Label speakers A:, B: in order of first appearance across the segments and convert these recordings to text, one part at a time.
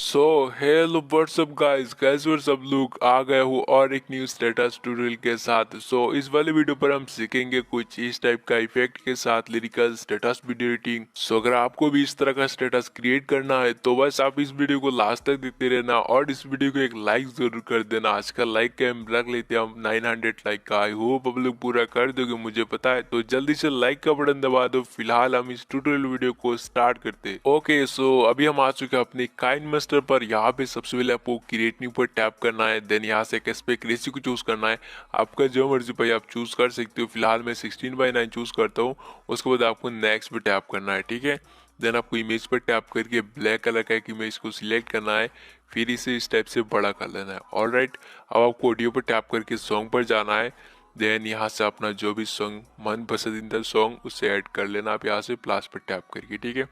A: So hello what's up guys, कैसे हो सब लोग। आ गए हो और एक न्यू स्टेटस ट्यूटोरियल के साथ। इस वाले वीडियो पर हम सीखेंगे कुछ इस टाइप का इफेक्ट के साथ लिरिकल स्टेटस वीडियो एडिटिंग। अगर आपको भी इस तरह का स्टेटस क्रिएट करना है तो बस आप इस वीडियो को लास्ट तक देखते रहना और इस वीडियो को एक लाइक जरूर कर देना। आज का लाइक का हम रख लेते हैं हम 900 लाइक का। आई होप आप लोग पूरा कर दोगे, मुझे पता है। तो जल्दी से लाइक का बटन दबा दो। फिलहाल हम इस ट्यूटोरियल वीडियो को स्टार्ट करते। ओके, सो अभी हम आ चुके हैं अपनी काइंड मास्टर पर। यहाँ पे सबसे पहले आपको क्रिएट न्यू पर टैप करना है। देन यहाँ से एस्पेक्ट रेशियो को चूज करना है। आपका जो मर्जी भाई आप चूज कर सकते हो। फिलहाल मैं 16:9 चूज करता हूँ। उसके बाद आपको नेक्स्ट पे टैप करना है, ठीक है। देन आपको इमेज पर टैप करके ब्लैक कलर का एक इमेज को सिलेक्ट करना है, फिर इसे इस टाइप से बड़ा कर लेना है। ऑलराइट, अब आपको ऑडियो पर टैप करके सॉन्ग पर जाना है। देन यहाँ से अपना जो भी सॉन्ग मन पसंदीदा सॉन्ग उसे ऐड कर लेना आप यहाँ से प्लस पर टैप करके, ठीक है।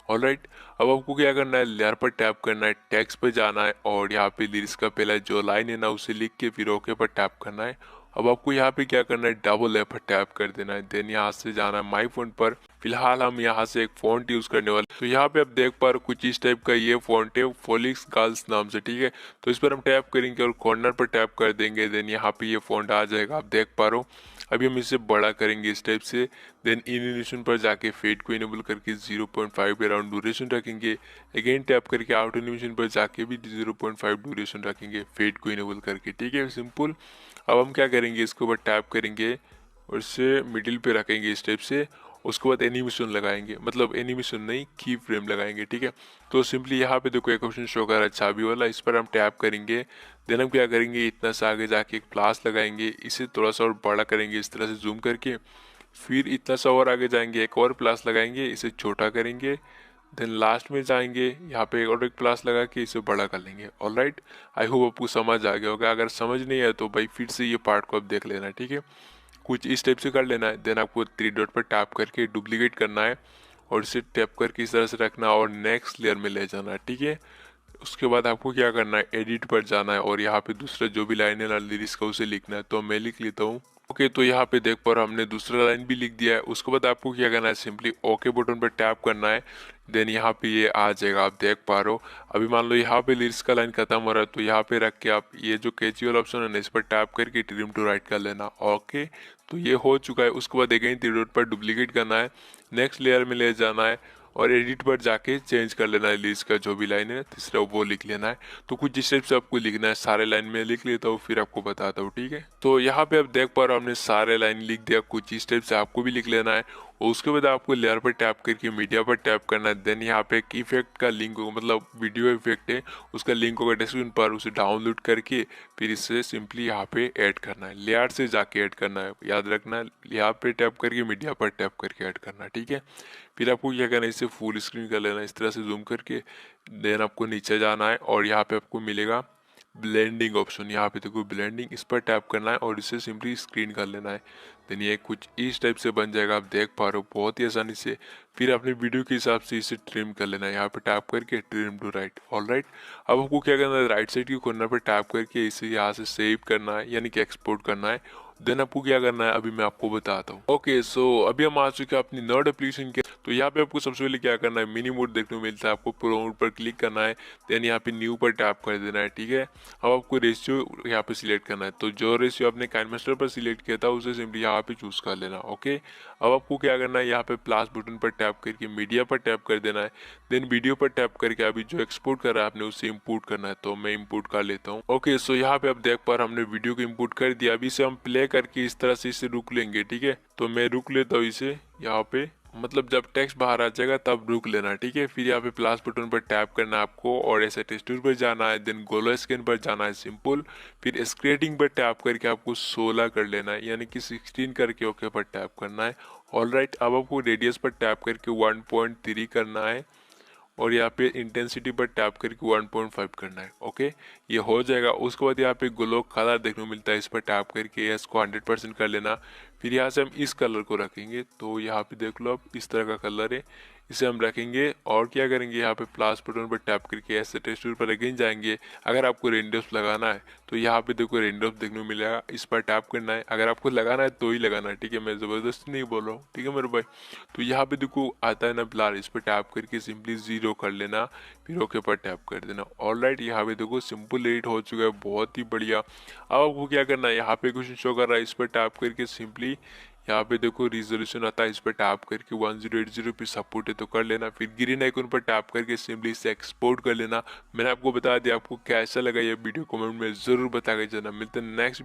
A: ऑलराइट, अब आपको क्या करना है, लेयर पर टैप करना है, टेक्स्ट पे जाना है और यहाँ पे लिरिक्स का पहला जो लाइन है ना उसे लिख के फिर ओके पर टैप करना है। अब आपको यहाँ पे क्या करना है, डबल एफ पर टैप कर देना है। देन यहाँ से जाना है माई फोन पर। फिलहाल हम यहाँ से एक फॉन्ट यूज करने वाले, तो यहाँ पे आप देख पा रहे हो कुछ इस टाइप का ये फॉन्ट है, फोलिक्स गर्ल्स नाम से, ठीक है। तो इस पर हम टैप करेंगे और कॉर्नर पर टैप कर देंगे। देन यहाँ पे ये फॉन्ट आ जाएगा, आप देख पा रहे हो। अभी हम इसे बड़ा करेंगे इस टाइप से। देन इनिमेशन पर जाके फेड को इनेबल करके 0.5 अराउंड ड्यूरेशन रखेंगे। अगेन टैप करके आउट एनिमेशन पर जाके भी 0.5 ड्यूरेशन रखेंगे फेड को इनेबल करके, ठीक है, सिंपल। अब हम क्या करेंगे, इसके ऊपर टैप करेंगे और इसे मिडिल पे रखेंगे इस टाइप से। उसके बाद एनिमेशन लगाएंगे, मतलब एनिमेशन नहीं की फ्रेम लगाएंगे, ठीक है। तो सिंपली यहाँ पे देखो एक ऑप्शन शो कर रहा है चाबी वाला, इस पर हम टैप करेंगे। देन हम क्या करेंगे, इतना सा आगे जाके एक प्लस लगाएंगे, इसे थोड़ा सा और बड़ा करेंगे इस तरह से जूम करके। फिर इतना सा और आगे जाएंगे, एक और प्लस लगाएंगे, इसे छोटा करेंगे। देन लास्ट में जाएंगे, यहाँ पे और एक प्लस लगा के इसे बड़ा कर लेंगे। ऑलराइट, आई होप आपको समझ आ गया होगा। अगर समझ नहीं आया तो भाई फिर से ये पार्ट को आप देख लेना, ठीक है। कुछ इस टाइप से कर लेना है। देन आपको 3 डॉट पर टैप करके डुप्लीकेट करना है और इसे टैप करके इस तरह से रखना और नेक्स्ट लेयर में ले जाना है, ठीक है। उसके बाद आपको क्या करना है, एडिट पर जाना है और यहाँ पे दूसरा जो भी लाइन है ना लिरिक्स का उसे लिखना है। तो मैं लिख लेता हूँ। ओके, तो यहाँ पे देख पा रहे हो हमने दूसरा लाइन भी लिख दिया है। उसके बाद आपको क्या करना है, सिंपली ओके बटन पर टैप करना है। देन यहाँ पे ये आ जाएगा, आप देख पा रहे हो। अभी मान लो यहाँ पे लिरिक्स का लाइन खत्म हो रहा है तो यहाँ पे रख के आप ये जो कैजुअल ऑप्शन है ना इस पर टैप करके ट्रिम टू राइट कर लेना। ओके, तो ये हो चुका है। उसके बाद अगेन 3 डॉट पर डुप्लीकेट करना है, नेक्स्ट लेयर में ले जाना है और एडिट पर जाके चेंज कर लेना है लिरिक्स का जो भी लाइन है तीसरा वो लिख लेना है। तो कुछ इस टाइप से आपको लिखना है, सारे लाइन में लिख लेता हूँ फिर आपको बताता हूँ, ठीक है। तो यहाँ पे आप देख पा रहे हो हमने सारे लाइन लिख दिया, कुछ इस टाइप से आपको भी लिख लेना है। और उसके बाद आपको लेयर पर टैप करके मीडिया पर टैप करना है। देन यहाँ पे एक इफेक्ट का लिंक होगा, मतलब वीडियो इफेक्ट है उसका लिंक होगा डिस्क्रिप्शन पर, उसे डाउनलोड करके फिर इसे सिंपली यहाँ पे ऐड करना है, लेयर से जाके ऐड करना है, याद रखना है यहाँ पे टैप करके मीडिया पर टैप करके ऐड करना है, ठीक है। फिर आपको क्या करना है, इसे फुल स्क्रीन कर लेना है इस तरह से जूम करके। देन आपको नीचे जाना है और यहाँ पे आपको मिलेगा ब्लेंडिंग ऑप्शन, यहाँ पे देखो ब्लेंडिंग, इस पर टैप करना है और इसे सिंपली स्क्रीन कर लेना है। देन ये कुछ इस टाइप से बन जाएगा, आप देख पा रहे हो बहुत ही आसानी से। फिर अपने वीडियो के हिसाब से इसे ट्रिम कर लेना है, यहाँ पे टैप करके ट्रिम टू राइट। ऑलराइट, अब आपको क्या करना है, राइट साइड के कॉर्नर पर टैप करके इसे यहाँ से सेव करना है, यानी कि एक्सपोर्ट करना है। देन आपको क्या करना है अभी मैं आपको बताता हूँ। ओके, सो अभी हम आ चुके हैं अपनी नोड एप्लीकेशन के। तो यहाँ पे आपको सबसे पहले क्या करना है, मिनी मोड देखने को मिलता है, आपको प्रो मोड पर क्लिक करना है। देन यहाँ पे न्यू पर टैप कर देना है, ठीक है। अब आपको रेशियो यहाँ पे सिलेक्ट करना है, तो जो रेशियो आपने काइनमास्टर पर सिलेक्ट किया था उसे सिंपली यहाँ पे चूज कर लेना। ओके, अब आपको क्या करना है, यहाँ पे प्लस बटन पर टैप करके मीडिया पर टैप कर देना है। देन वीडियो पर टैप करके अभी जो एक्सपोर्ट कर रहा है आपने उसे इम्पोर्ट करना है, तो मैं इम्पोर्ट कर लेता हूँ। ओके, सो यहाँ पे आप देख पा रहे हमने वीडियो को इम्पोर्ट कर दिया। अभी इसे हम प्ले करके इस तरह से इसे रुक लेंगे, ठीक है। तो मैं रुक लेता हूँ इसे यहाँ पे, मतलब जब टेक्स्ट बाहर आ जाएगा तब रुक लेना, ठीक है। फिर यहाँ पे प्लस बटन पर टैप करना है आपको और ऐसे टेक्सचर पर जाना है। देन गोलो स्कैन पर जाना है सिंपल। फिर स्क्रेटिंग पर टैप करके आपको 16 कर लेना है, यानी कि 16 करके ओके पर टैप करना है। ऑलराइट, अब आपको रेडियस पर टैप करके 1.3 करना है और यहाँ पे इंटेंसिटी पर टैप करके 1.5 करना है। ओके, ये हो जाएगा। उसके बाद यहाँ पे ग्लो कलर देखने को मिलता है, इस पर टैप करके इसको 100% कर लेना। फिर यहाँ से हम इस कलर को रखेंगे, तो यहाँ पे देख लो आप इस तरह का कलर है, इसे हम रखेंगे। और क्या करेंगे, यहाँ पे प्लस बटन पर टैप करके ऐसे टेक्सचर पर अगेन जाएंगे। अगर आपको रेनड्रॉप्स लगाना है तो यहाँ पे देखो रेनड्रॉप्स देखने को मिलेगा, इस पर टैप करना है। अगर आपको लगाना है तो ही लगाना है, ठीक है, मैं ज़बरदस्ती नहीं बोल रहा हूँ, ठीक है मेरे भाई। तो यहाँ पे देखो आता है ना ब्लर, इस पर टैप करके सिंपली 0 कर लेना, फिर ओके पर टैप कर देना। ऑलराइट, यहाँ पे देखो सिंपल एडिट हो चुका है, बहुत ही बढ़िया। अब आपको क्या करना है, यहाँ पे क्वेश्चन शो कर रहा है, इस पर टैप करके सिंपली यहाँ पे देखो रिजोल्यूशन आता है, इस पर टैप करके 1080 पे सपोर्ट है तो कर लेना। फिर ग्रीन आइकन पर टैप करके सिंपली इसे एक्सपोर्ट कर लेना। मैंने आपको बता दिया, आपको कैसा लगा ये वीडियो कमेंट में ज़रूर बता के जाना। मिलते हैं नेक्स्ट